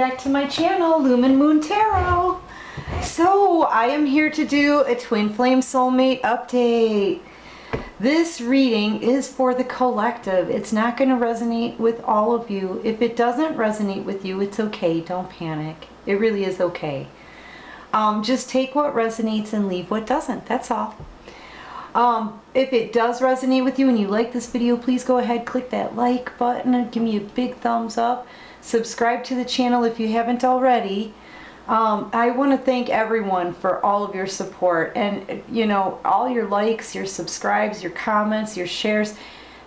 back to my channel, Lumen Moon Tarot. So I am here to do a Twin Flame Soulmate update. This reading is for the collective. It's not going to resonate with all of you. If it doesn't resonate with you, it's okay. Don't panic. It really is okay. Just take what resonates and leave what doesn't. That's all. If it does resonate with you and you like this video, please go ahead, click that like button and give me a big thumbs up. Subscribe to the channel if you haven't already. I want to thank everyone for all of your support and, you know, all your likes, your subscribes, your comments, your shares.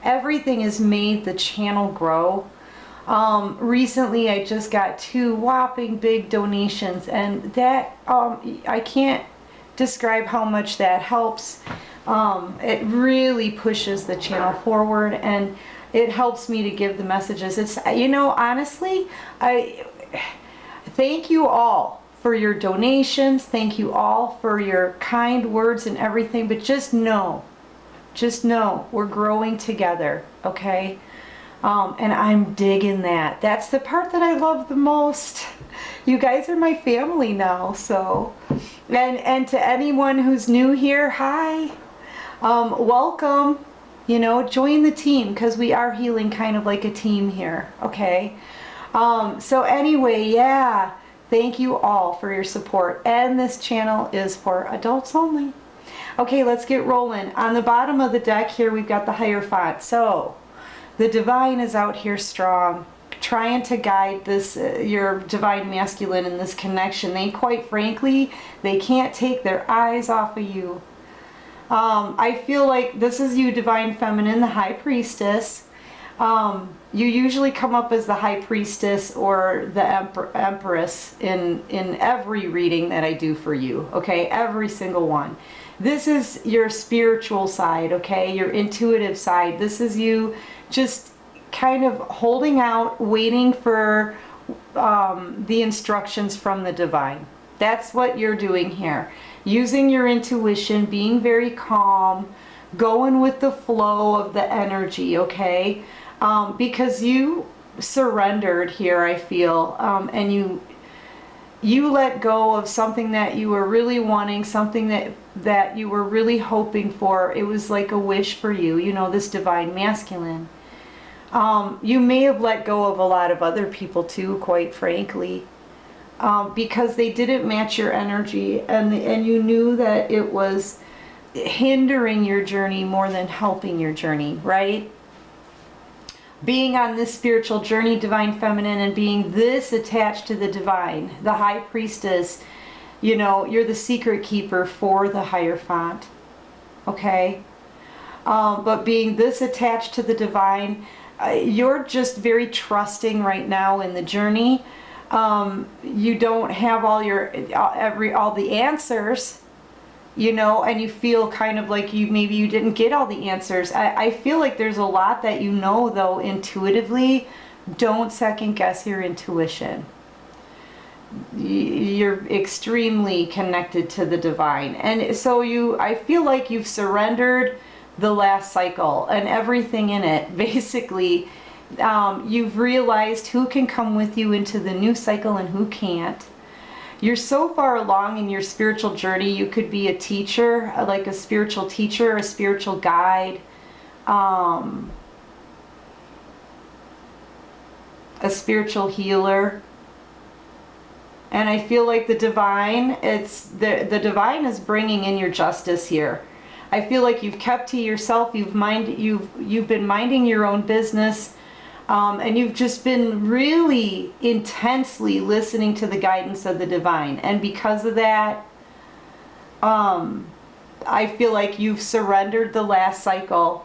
Everything has made the channel grow. Recently I just got 2 whopping big donations, and that I can't describe how much that helps. It really pushes the channel forward, and it helps me to give the messages. It's, you know, honestly, I thank you all for your donations. Thank you all for your kind words and everything, but just know we're growing together, okay? And I'm digging that. That's the part that I love the most. You guys are my family now, so. And to anyone who's new here, hi. Welcome. You know, join the team, because we are healing kind of like a team here, okay? So anyway, yeah, thank you all for your support. And this channel is for adults only. Okay, let's get rolling. On the bottom of the deck here, we've got the Hierophant. So the divine is out here strong, trying to guide this, your divine masculine in this connection. They, quite frankly, they can't take their eyes off of you. I feel like this is you, divine feminine, the high priestess. You usually come up as the high priestess or the empress in every reading that I do for you, okay? Every single one. This is your spiritual side, okay? Your intuitive side. This is you just kind of holding out, waiting for the instructions from the divine. That's what you're doing here. Using your intuition, being very calm, going with the flow of the energy, okay? Because you surrendered here, I feel, and you let go of something that you were really wanting, something that you were really hoping for. It was like a wish for you, you know, this divine masculine. You may have let go of a lot of other people too, quite frankly. Because they didn't match your energy, and you knew that it was hindering your journey more than helping your journey, right? Being on this spiritual journey, divine feminine, and being this attached to the divine, the high priestess, you know, you're the secret keeper for the Hierophant, okay? But being this attached to the divine, you're just very trusting right now in the journey. You don't have all the answers, you know, and you feel kind of like maybe you didn't get all the answers. I feel like there's a lot that you know, though, intuitively. Don't second guess your intuition. You're extremely connected to the divine, and so I feel like you've surrendered the last cycle and everything in it, basically. You've realized who can come with you into the new cycle and who can't. You're so far along in your spiritual journey. You could be a teacher, like a spiritual teacher, a spiritual guide, a spiritual healer. And I feel like the divine, the divine is bringing in your justice here. I feel like you've kept to yourself. You've been minding your own business. And you've just been really intensely listening to the guidance of the divine. And because of that, I feel like you've surrendered the last cycle.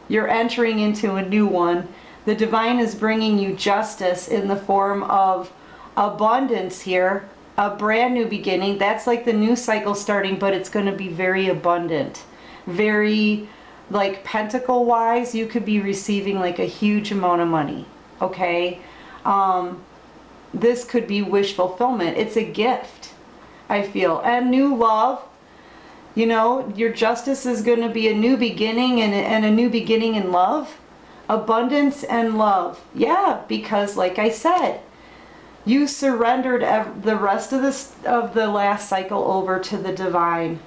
You're entering into a new one. The divine is bringing you justice in the form of abundance here, a brand new beginning. That's like the new cycle starting, but it's going to be very abundant, very, like, pentacle wise, you could be receiving like a huge amount of money, okay? This could be wish fulfillment. It's a gift, I feel. And new love, you know, your justice is going to be a new beginning, and a new beginning in love, abundance and love. Yeah, because like I said, You surrendered the rest of the last cycle over to the divine.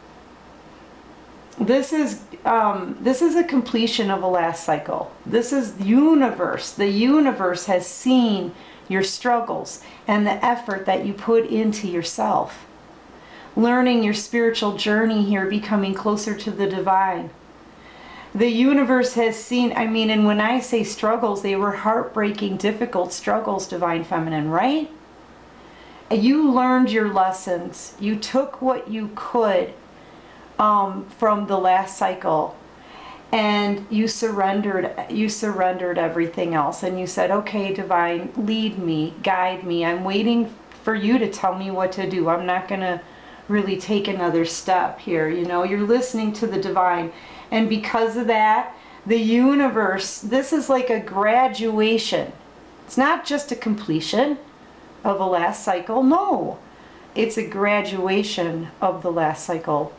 This is a completion of a last cycle. This is the universe. The universe has seen your struggles and the effort that you put into yourself. Learning your spiritual journey here, becoming closer to the divine. The universe has seen, and when I say struggles, they were heartbreaking, difficult struggles, Divine Feminine, right? You learned your lessons. You took what you could from the last cycle, and you surrendered everything else, and you said, okay, divine, lead me, guide me. I'm waiting for you to tell me what to do. I'm not going to really take another step here. You're listening to the divine. And because of that, the universe, this is like a graduation. It's not just a completion of a last cycle. No, it's a graduation of the last cycle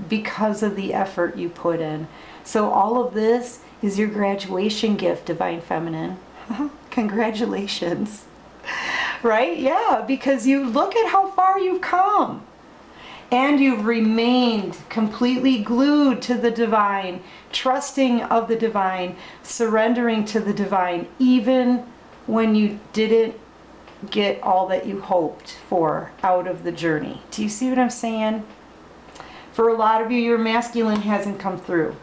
because of the effort you put in. So all of this is your graduation gift, Divine Feminine. Congratulations. Right? Yeah, because you look at how far you've come. And you've remained completely glued to the divine, trusting of the divine, surrendering to the divine, even when you didn't get all that you hoped for out of the journey. Do you see what I'm saying? For a lot of you, your masculine hasn't come through.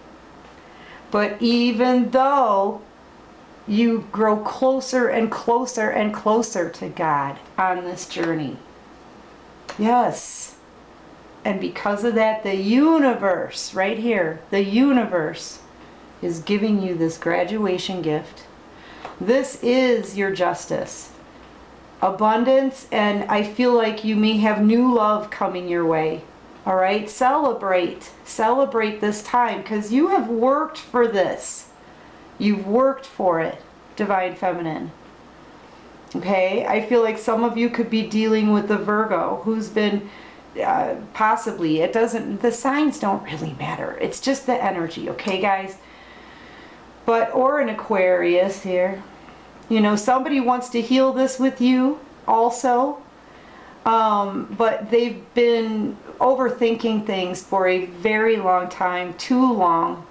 But even though you grow closer and closer and closer to God on this journey. Yes. And because of that, the universe, right here, the universe is giving you this graduation gift. This is your justice. Abundance, and I feel like you may have new love coming your way. All right? Celebrate. Celebrate this time, because you have worked for this. You've worked for it, Divine Feminine. Okay? I feel like some of you could be dealing with the Virgo who's been... possibly, the signs don't really matter. It's just the energy, okay, guys? Or an Aquarius here. Somebody wants to heal this with you also. But they've been overthinking things for a very long time, too long.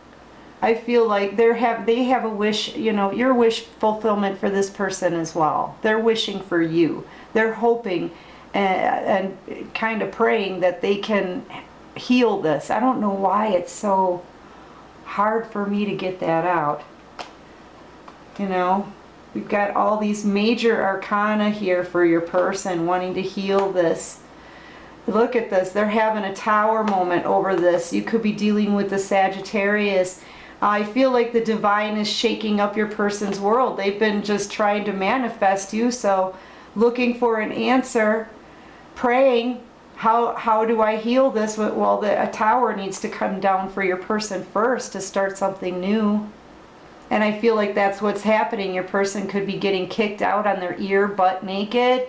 I feel like they have a wish, your wish fulfillment for this person as well. They're wishing for you. They're hoping and kind of praying that they can heal this. I don't know why it's so hard for me to get that out. We've got all these major arcana here for your person wanting to heal this. Look at this. They're having a tower moment over this. You could be dealing with the Sagittarius. I feel like the divine is shaking up your person's world. They've been just trying to manifest you, so looking for an answer. Praying, how do I heal this? Well, a tower needs to come down for your person first to start something new. And I feel like that's what's happening. Your person could be getting kicked out on their ear, butt naked.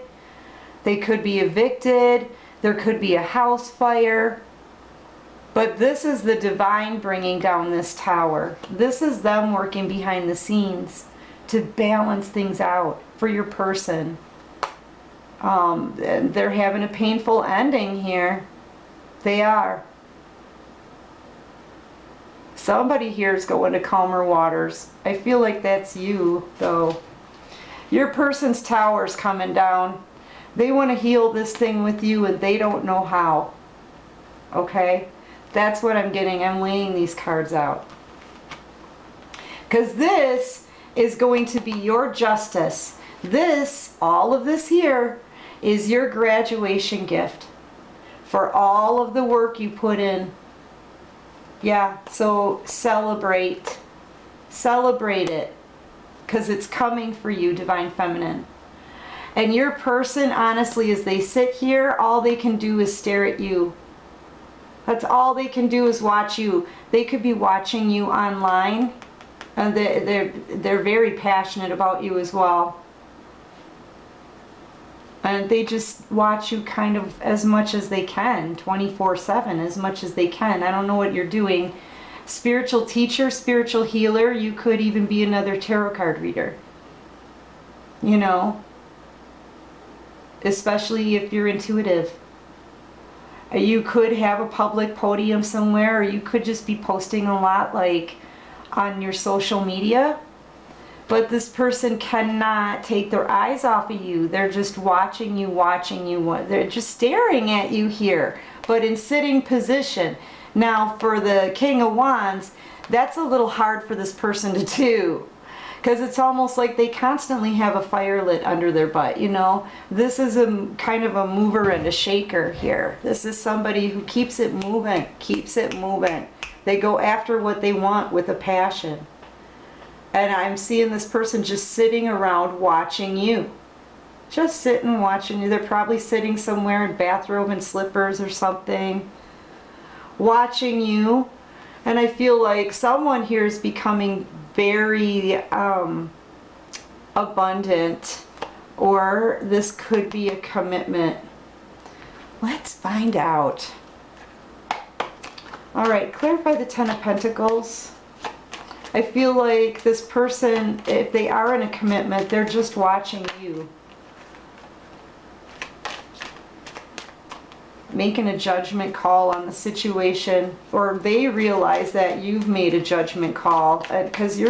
They could be evicted. There could be a house fire. But this is the divine bringing down this tower. This is them working behind the scenes to balance things out for your person. They're having a painful ending here. They are. Somebody here is going to calmer waters. I feel like that's you, though. Your person's tower's coming down. They want to heal this thing with you, and they don't know how. Okay? That's what I'm getting. I'm laying these cards out. Because this is going to be your justice. All of this here, is your graduation gift for all of the work you put in. Yeah, so celebrate. Celebrate it. Because it's coming for you, Divine Feminine. And your person, honestly, as they sit here, all they can do is stare at you. That's all they can do is watch you. They could be watching you online. And they're very passionate about you as well. And they just watch you kind of as much as they can, 24/7, as much as they can. I don't know what you're doing. Spiritual teacher, spiritual healer, you could even be another tarot card reader. especially if you're intuitive. You could have a public podium somewhere, or you could just be posting a lot, like on your social media. But this person cannot take their eyes off of you. They're just watching you, watching you. They're just staring at you here, but in sitting position. Now, for the King of Wands, that's a little hard for this person to do, because it's almost like they constantly have a fire lit under their butt, you know? This is a kind of a mover and a shaker here. This is somebody who keeps it moving, keeps it moving. They go after what they want with a passion. And I'm seeing this person just sitting around watching you. Just sitting watching you. They're probably sitting somewhere in bathrobe and slippers or something, watching you. And I feel like someone here is becoming very abundant, or this could be a commitment. Let's find out. All right, clarify the Ten of Pentacles. I feel like this person, if they are in a commitment, they're just watching you. Making a judgment call on the situation, or they realize that you've made a judgment call, because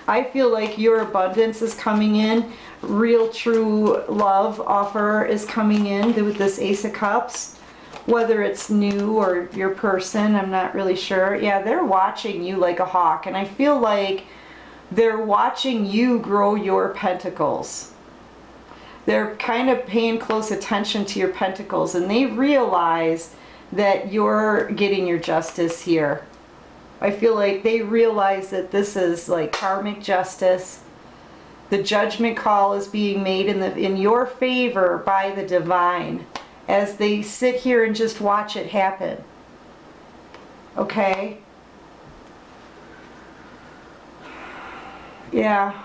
I feel like your abundance is coming in. Real true love offer is coming in with this Ace of Cups. Whether it's new or your person, I'm not really sure. Yeah, they're watching you like a hawk, and I feel like they're watching you grow your pentacles. They're kind of paying close attention to your pentacles, and they realize that you're getting your justice here. I feel like they realize that this is like karmic justice. The judgment call is being made in your favor by the divine, as they sit here and just watch it happen. Okay? Yeah.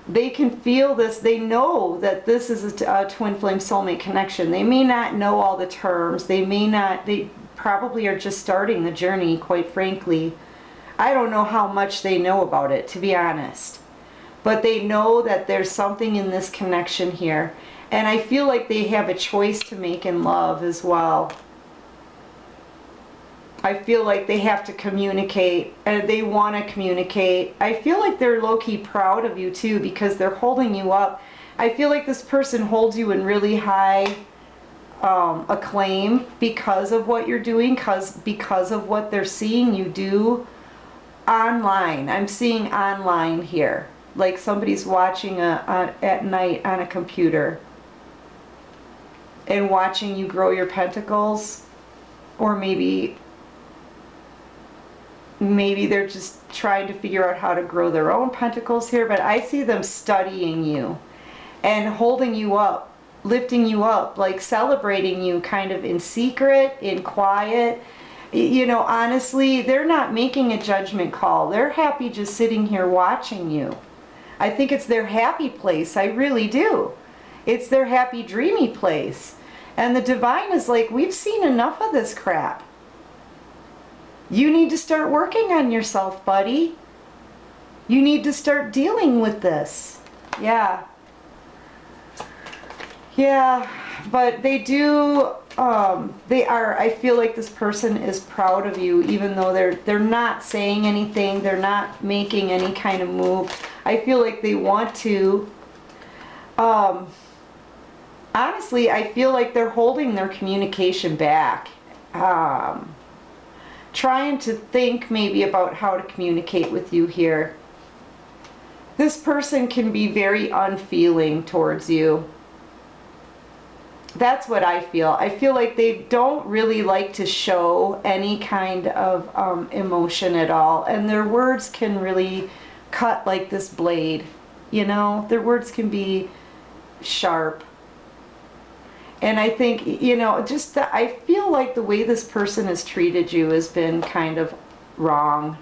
They can feel this. They know that this is a twin flame soulmate connection. They may not know all the terms. They probably are just starting the journey, quite frankly. I don't know how much they know about it, to be honest. But they know that there's something in this connection here. And I feel like they have a choice to make in love as well. I feel like they have to communicate, and they want to communicate. I feel like they're low-key proud of you too, because they're holding you up. I feel like this person holds you in really high acclaim because of what you're doing, because of what they're seeing you do online. I'm seeing online here, like somebody's watching at night on a computer and watching you grow your pentacles. Or maybe they're just trying to figure out how to grow their own pentacles here, but I see them studying you and holding you up, lifting you up, like celebrating you kind of in secret, in quiet. You know, honestly, they're not making a judgment call. They're happy just sitting here watching you. I think it's their happy place. I really do. It's their happy, dreamy place. And the divine is like, we've seen enough of this crap. You need to start working on yourself, buddy. You need to start dealing with this. Yeah. Yeah, but they do, I feel like this person is proud of you, even though they're not saying anything, they're not making any kind of move. I feel like they want to. Honestly, I feel like they're holding their communication back. Trying to think maybe about how to communicate with you here. This person can be very unfeeling towards you. That's what I feel. I feel like they don't really like to show any kind of emotion at all. And their words can really cut like this blade. You know, their words can be sharp. And I think, you know, just I feel like the way this person has treated you has been kind of wrong.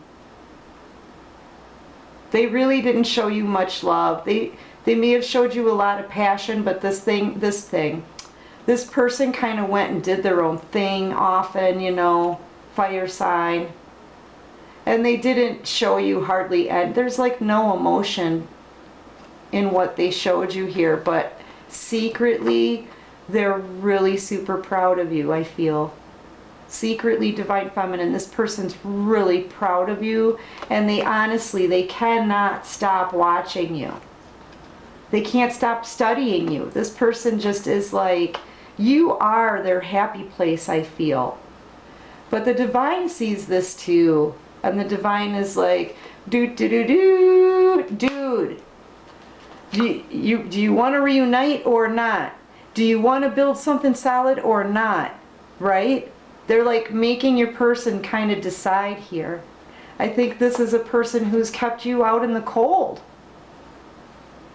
They really didn't show you much love. They may have showed you a lot of passion, but this person kind of went and did their own thing often, you know, fire sign. And they didn't show you hardly, and there's like no emotion in what they showed you here, but secretly, they're really super proud of you, I feel. Secretly, Divine Feminine, this person's really proud of you, and they honestly, they cannot stop watching you. They can't stop studying you. This person just is like, you are their happy place, I feel. But the Divine sees this too, and the Divine is like, dude, do you want to reunite or not? Do you want to build something solid or not? Right? They're like making your person kind of decide here. I think this is a person who's kept you out in the cold.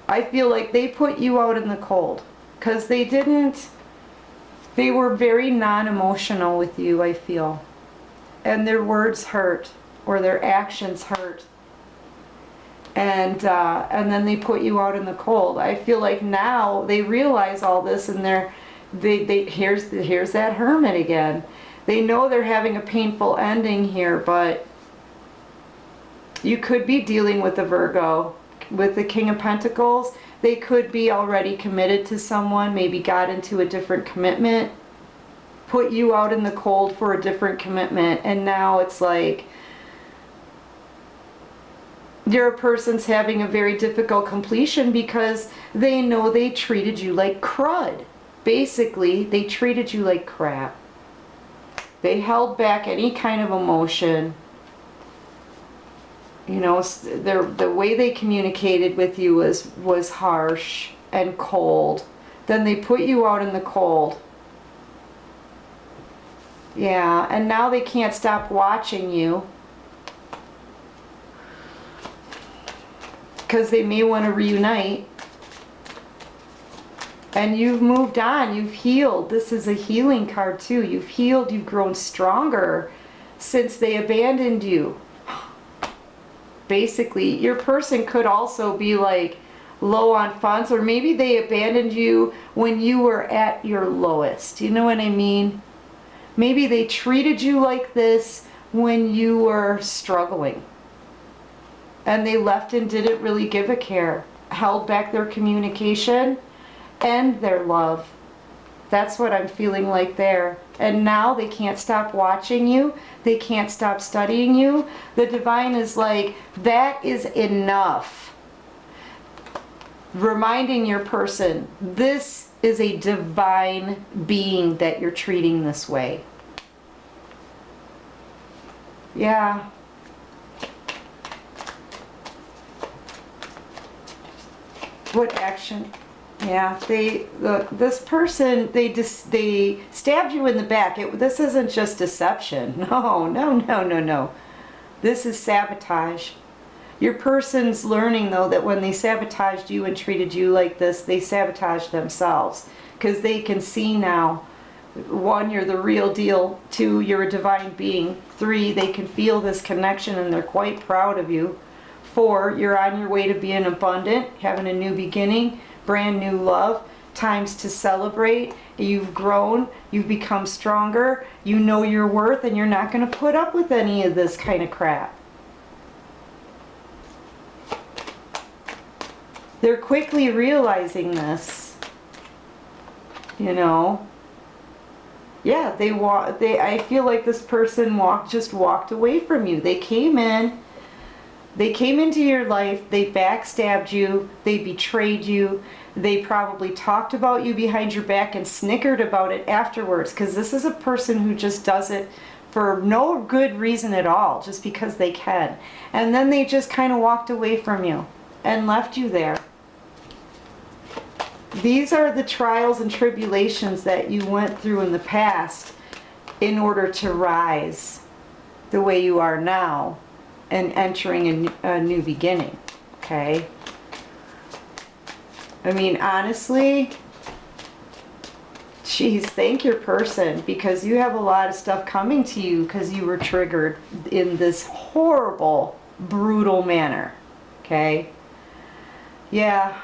I feel like they put you out in the cold because they were very non-emotional with you, I feel. And their words hurt, or their actions hurt. And then they put you out in the cold. I feel like now they realize all this, and here's that Hermit again. They know they're having a painful ending here, but you could be dealing with a Virgo. With the King of Pentacles, they could be already committed to someone, maybe got into a different commitment, put you out in the cold for a different commitment, and now it's like your person's having a very difficult completion because they know they treated you like crud. Basically, they treated you like crap. They held back any kind of emotion. You know, the way they communicated with you was harsh and cold. Then they put you out in the cold. Yeah, and now they can't stop watching you. Because they may want to reunite. And you've moved on, you've healed. This is a healing card too. You've healed, you've grown stronger since they abandoned you. Basically, your person could also be like low on funds, or maybe they abandoned you when you were at your lowest. You know what I mean? Maybe they treated you like this when you were struggling. And they left and didn't really give a care. Held back their communication and their love. That's what I'm feeling like there. And now they can't stop watching you. They can't stop studying you. The Divine is like, that is enough. Reminding your person, this is a divine being that you're treating this way. Yeah. What action? Yeah, this person, they stabbed you in the back. This isn't just deception. No. This is sabotage. Your person's learning, though, that when they sabotaged you and treated you like this, they sabotaged themselves. Because they can see now, 1, you're the real deal. 2, you're a divine being. 3, they can feel this connection and they're quite proud of you. 4, you're on your way to being abundant, having a new beginning. Brand new love, times to celebrate. You've grown, you've become stronger, you know your worth, and you're not going to put up with any of this kind of crap. They're quickly realizing this. You know? Yeah, I feel like this person just walked away from you. They came into your life, they backstabbed you, they betrayed you, they probably talked about you behind your back and snickered about it afterwards, because this is a person who just does it for no good reason at all, just because they can. And then they just kind of walked away from you and left you there. These are the trials and tribulations that you went through in the past in order to rise the way you are now. And entering a new beginning, okay? I mean, honestly, geez, thank your person, because you have a lot of stuff coming to you because you were triggered in this horrible, brutal manner, okay? Yeah.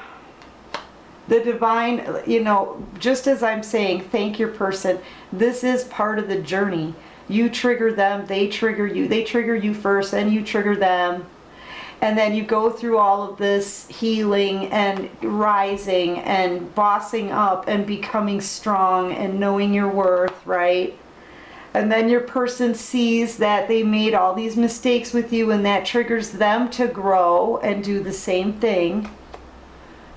The Divine, you know, just as I'm saying, thank your person, this is part of the journey. You trigger them, they trigger you. They trigger you first, and you trigger them. And then you go through all of this healing and rising and bossing up and becoming strong and knowing your worth, right? And then your person sees that they made all these mistakes with you, and that triggers them to grow and do the same thing,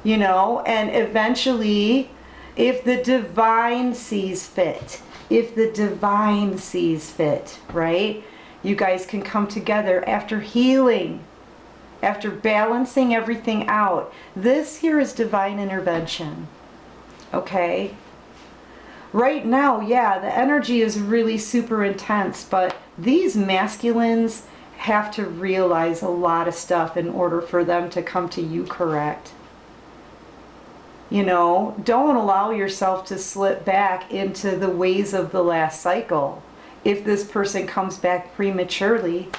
you know, and eventually, if the divine sees fit, right? You guys can come together after healing, after balancing everything out. This here is divine intervention, okay? Right now, yeah, the energy is really super intense, but these masculines have to realize a lot of stuff in order for them to come to you correct. You know, don't allow yourself to slip back into the ways of the last cycle if this person comes back prematurely,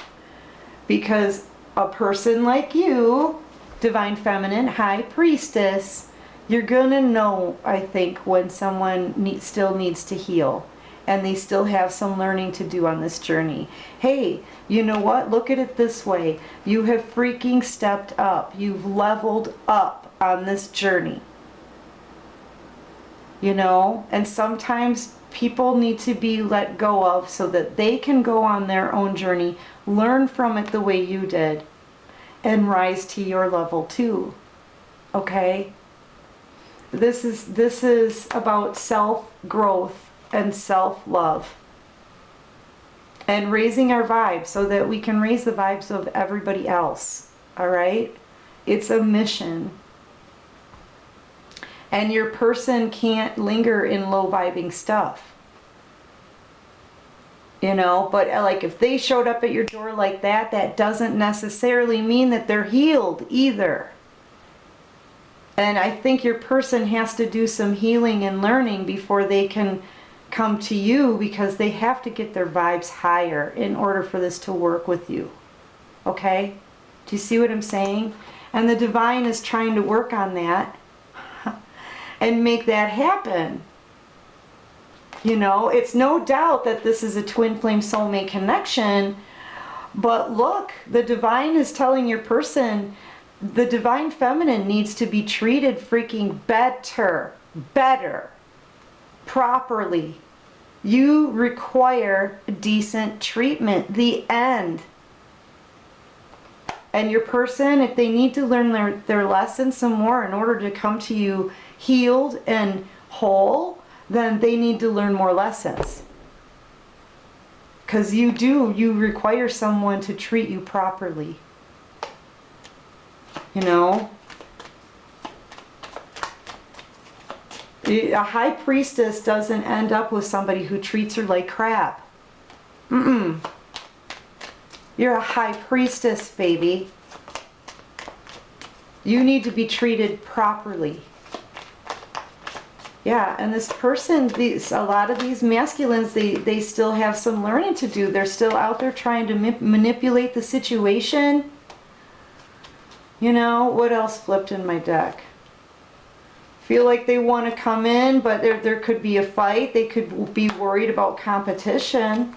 because a person like you, Divine Feminine, High Priestess, you're gonna know, I think, when someone still needs to heal and they still have some learning to do on this journey. Hey, you know what? Look at it this way. You have freaking stepped up. You've leveled up on this journey. You know, and sometimes people need to be let go of so that they can go on their own journey, learn from it the way you did, and rise to your level too. Okay? This is about self-growth and self-love. And raising our vibes so that we can raise the vibes of everybody else. Alright? It's a mission. And your person can't linger in low vibing stuff. You know, but like if they showed up at your door like that, that doesn't necessarily mean that they're healed either. And I think your person has to do some healing and learning before they can come to you, because they have to get their vibes higher in order for this to work with you. Okay? Do you see what I'm saying? And the divine is trying to work on that and make that happen. You know, it's no doubt that this is a twin flame soulmate connection, but look, the divine is telling your person, the divine feminine needs to be treated freaking better, properly. You require decent treatment, the end. And your person, if they need to learn their lesson some more in order to come to you healed and whole, then they need to learn more lessons. Because you require someone to treat you properly. You know? A high priestess doesn't end up with somebody who treats her like crap. Mm-mm. You're a high priestess, baby. You need to be treated properly. Yeah, and this person, a lot of these masculines, they still have some learning to do. They're still out there trying to manipulate the situation. You know, what else flipped in my deck? Feel like they want to come in, but there could be a fight. They could be worried about competition.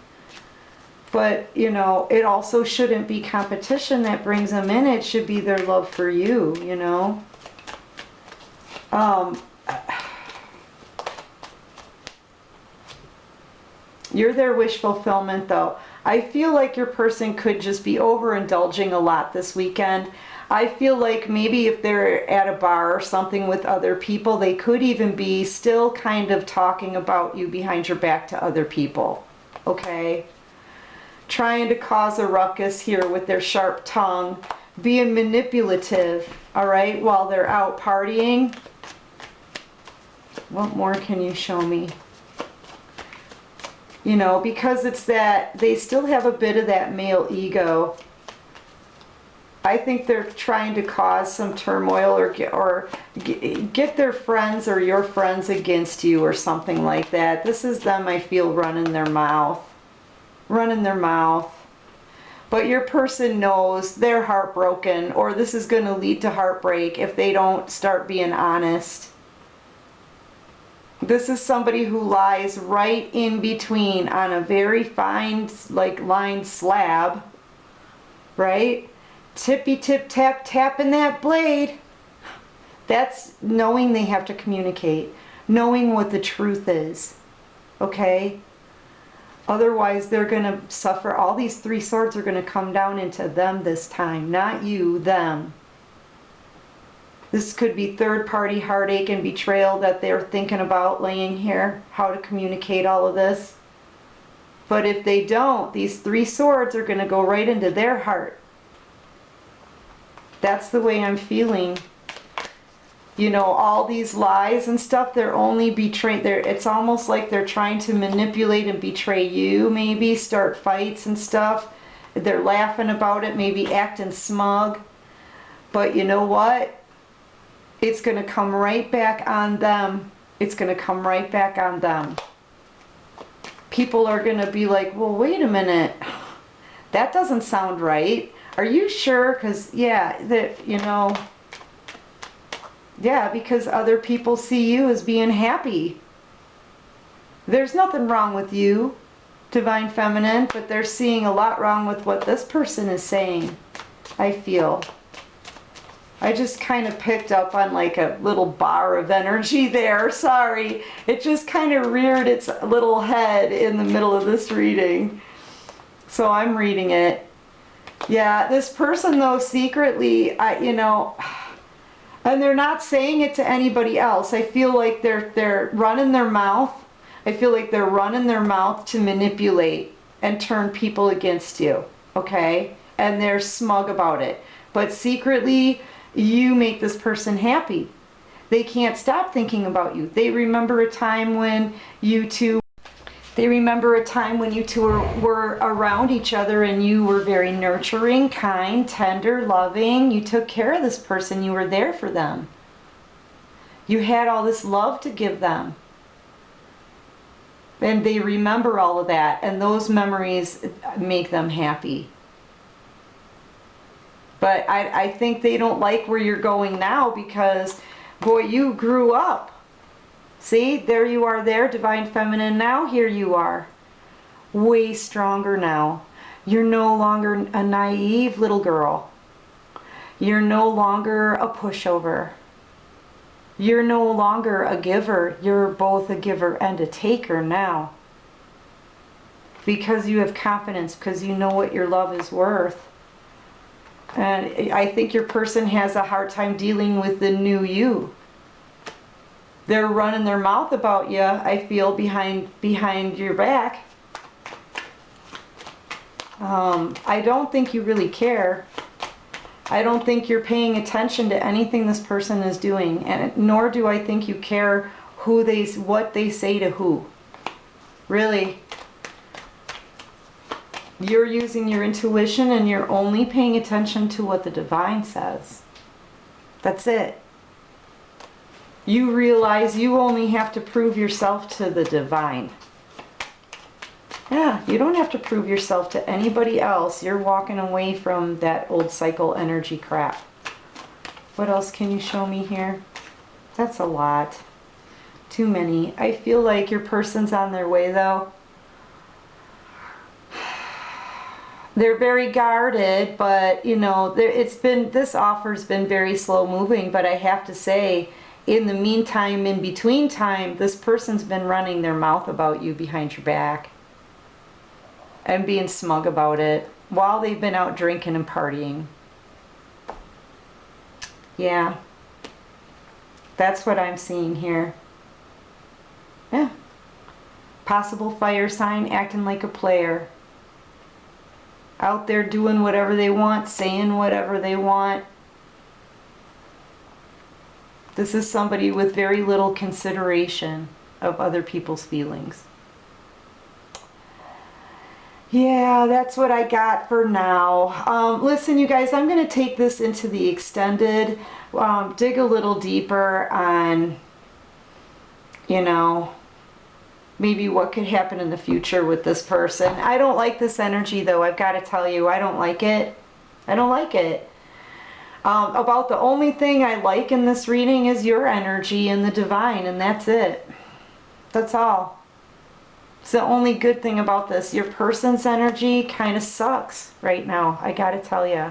But, you know, it also shouldn't be competition that brings them in. It should be their love for you, you know. You're their wish fulfillment, though. I feel like your person could just be overindulging a lot this weekend. I feel like maybe if they're at a bar or something with other people, they could even be still kind of talking about you behind your back to other people. Okay? Trying to cause a ruckus here with their sharp tongue, being manipulative, all right, while they're out partying. What more can you show me? You know, because it's that they still have a bit of that male ego. I think they're trying to cause some turmoil or get their friends or your friends against you or something like that. This is them, I feel, running their mouth. But your person knows they're heartbroken, or this is going to lead to heartbreak if they don't start being honest. This is somebody who lies right in between on a very fine, like, lined slab, right? Tippy tip tap tapping that blade. That's knowing they have to communicate, knowing what the truth is, okay? Otherwise, they're going to suffer. All these 3 swords are going to come down into them this time, not you, them. This could be third-party heartache and betrayal that they're thinking about laying here, how to communicate all of this. But if they don't, these 3 swords are going to go right into their heart. That's the way I'm feeling. You know, all these lies and stuff, they're only betraying. It's almost like they're trying to manipulate and betray you, maybe start fights and stuff. They're laughing about it, maybe acting smug. But you know what? It's going to come right back on them. It's going to come right back on them. People are going to be like, well, wait a minute. That doesn't sound right. Are you sure? Because, yeah, you know, yeah, because other people see you as being happy. There's nothing wrong with you, Divine Feminine, but they're seeing a lot wrong with what this person is saying, I feel. I just kind of picked up on like a little bar of energy there. Sorry. It just kind of reared its little head in the middle of this reading. So I'm reading it. Yeah, this person though, secretly, you know, and they're not saying it to anybody else. I feel like they're running their mouth. I feel like they're running their mouth to manipulate and turn people against you, okay? And they're smug about it. But secretly, you make this person happy. They can't stop thinking about you. They remember a time when you two were around each other and you were very nurturing, kind, tender, loving. You took care of this person. You were there for them. You had all this love to give them. And they remember all of that. And those memories make them happy. But I think they don't like where you're going now because, boy, you grew up. See, there you are there, Divine Feminine. Now here you are. Way stronger now. You're no longer a naive little girl. You're no longer a pushover. You're no longer a giver. You're both a giver and a taker now. Because you have confidence, because you know what your love is worth. And I think your person has a hard time dealing with the new you. They're running their mouth about you, I feel, behind your back. I don't think you really care. I don't think you're paying attention to anything this person is doing, and nor do I think you care what they say to who. Really. You're using your intuition and you're only paying attention to what the divine says. That's it. You realize you only have to prove yourself to the divine. Yeah, you don't have to prove yourself to anybody else. You're walking away from that old cycle energy crap. What else can you show me here? That's a lot. Too many. I feel like your person's on their way though. They're very guarded, but you know, this offer's been very slow moving, but I have to say, in the meantime, in between time, this person's been running their mouth about you behind your back and being smug about it while they've been out drinking and partying. Yeah. That's what I'm seeing here. Yeah. Possible fire sign acting like a player. Out there doing whatever they want, saying whatever they want. This is somebody with very little consideration of other people's feelings. Yeah, that's what I got for now. Listen, you guys, I'm going to take this into the extended, dig a little deeper on, you know, maybe what could happen in the future with this person. I don't like this energy though, I've got to tell you. I don't like it. I don't like it. About the only thing I like in this reading is your energy and the divine, and that's it. That's all. It's the only good thing about this. Your person's energy kind of sucks right now, I got to tell you.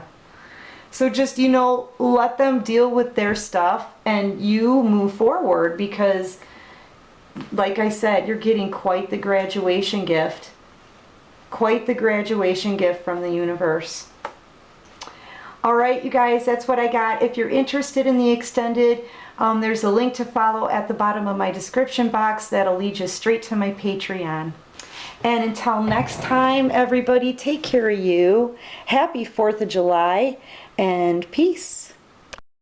So just, you know, let them deal with their stuff and you move forward, because like I said, you're getting quite the graduation gift. Quite the graduation gift from the universe. All right, you guys, that's what I got. If you're interested in the extended, there's a link to follow at the bottom of my description box that'll lead you straight to my Patreon. And until next time, everybody, take care of you. Happy 4th of July and peace.